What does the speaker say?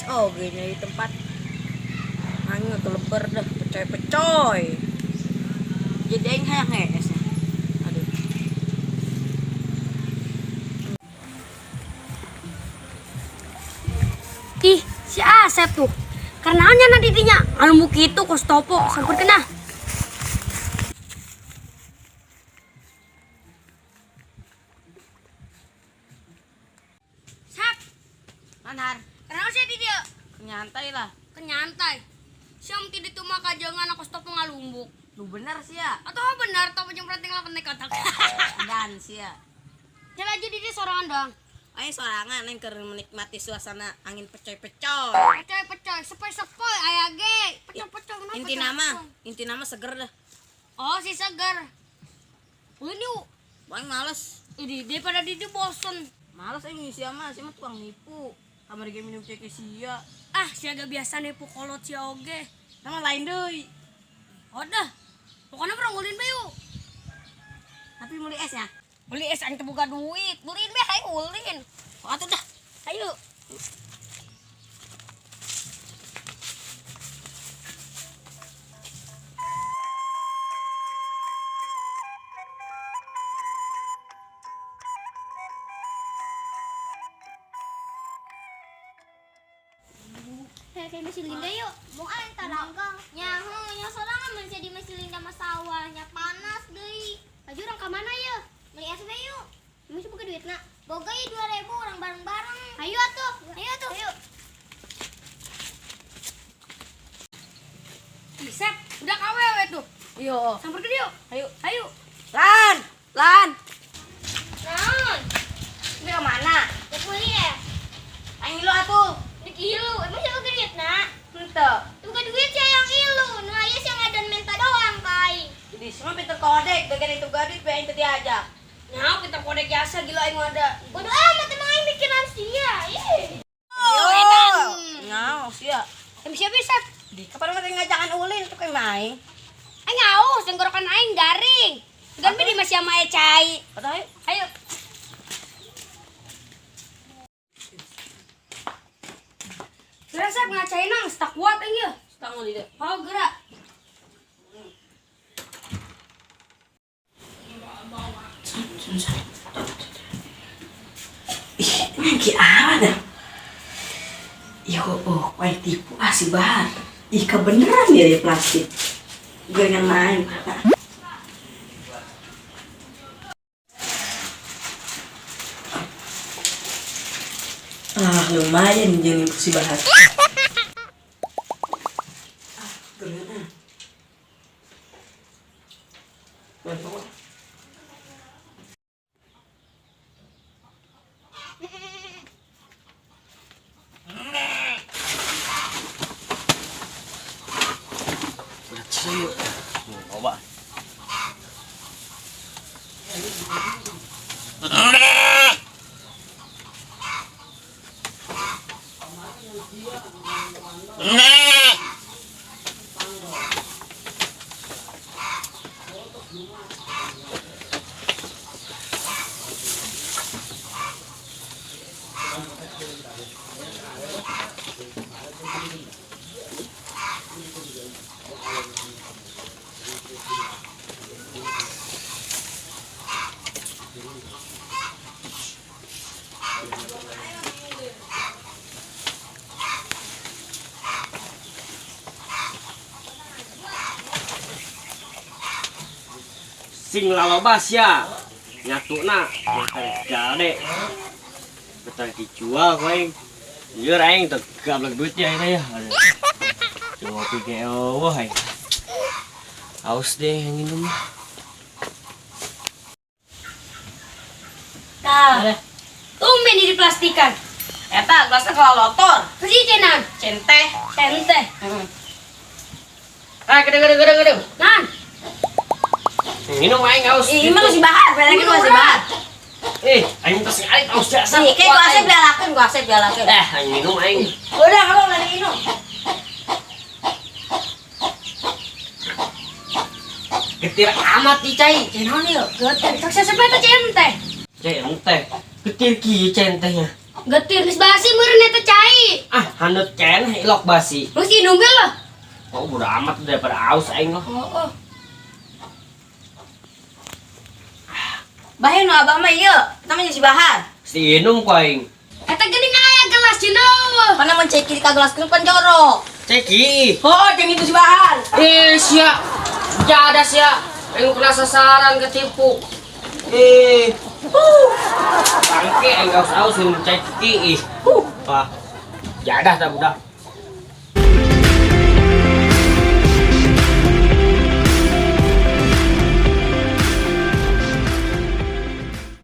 oh gini tempat hanya keleber dah pecoy jadi aing hayang es. Aduh. Ih, si Asep tuh. Karena hanya nanti dinya anu kitu kos topo sampai kena. Sap. Manhar, Karena sih di dia nyantai lah. kenyantai. Siam tidak tuh maka jangan kos topo ngalumbuk. Lu bener sih ya. Atau benar topo yang penting lah penting kotak. Dan sih ya. Jalan aja di dia sorangan dong. Aing sorangan aing keur menikmati suasana angin pecoy-pecoy. Pecoy, sepoi aya ge. Pecoy. Inti nama seger dah. Oh, si segar. Ini Aing males. ini daripada di bosen. Males aing ngisi ama, sih mah tukang nipu. Kamar game minum cek sia. Ah, si agak biasa nipu kolot si oge. Nama lain deui. Udah. Pokoknya pernah ngulin bayu. Tapi mulai es ya. Beli es yang terbuka duit. Ngulin be, ayo ngulin. Oh, atuh dah. Ayo. Kayak masih linda yuk, mau antar langgang. Nya sorangan masih di masih linda masawahnya panas deh. Baju orang ke mana ya? Beli es be yuk. Masih buka duit nak. Boga ya 2.000 orang bareng-bareng. Ayo atuh. Ayo. Sep, udah kawewe tuh. Yo. Sampai ke dia. Ayo. Lan. Naon? Ini ke mana? Ya kuliah. Aing lu atuh. Dik ilu, emang siapa duit nak? Henteu. Buka duit saya yang ilu. Nu aya sih ngadan minta doang kai. Jadi semua pinter kodek, bagian itu gadit be aing teu diajak. Nah, kita kode jasa gila aing ada. Bodoh amat emang aing mikiran sia. Ih. Oh, edan. Ngau sia. Siapa Sep? Di kapan mah ngajakan ulin tuh kayak main. Aing ngaus, tenggorokan aing garing. Gan di masih sama Ecai. Patah Ayo. Gerak Sep ngacain nang, stak kuat aing ya. Setangul di Oh, gerak. Ih, ini apa dah? Iya kok, kayak tipu si Bahar. Ih, kebeneran ya plastik. Gue yang main. Ah, lumayan jadi si Bahar. Kebeneran. Bantu. Serius. Coba. Sing lalobas ya nyatuna gade betul dijual kowe ieu aing teu gablek duit ya ini ya coba pikir wah haus deh yang minum Nah, tumben di plastikan. Eta gelasnya kalau lotor. Kasih cenan. Centeh. Tente. Gede. Nan. minum aing haus Ini mah masih Bahar, belakin masih Bahar. aing teh sekali haus jasa Nih, kayak gua asep belakin. aing minum aing Udah, kamu lagi minum. getir amat di cai Cenon yuk. Geter. Tak sesuai itu cente. cai teh getir kieu centehnya Getir geus basi meureun eta cai. Ah, handut cen hilok basi. Geus inum ge lah. Oh, bodo amat daripada aus aing mah. Heeh. Bahe nu abah mah ieu, namanya si Bahar. Si inum ku aing. Eta geuning aya gelas cenah. Mana menceki ka gelaskeun pan jorok. Ceki. Oh, jeung itu si Bahar. Sia. Jadas ya. Aing kena sasaran ketipu. Bangke aing aus-aus ceki. Wah. Jadah tak budak.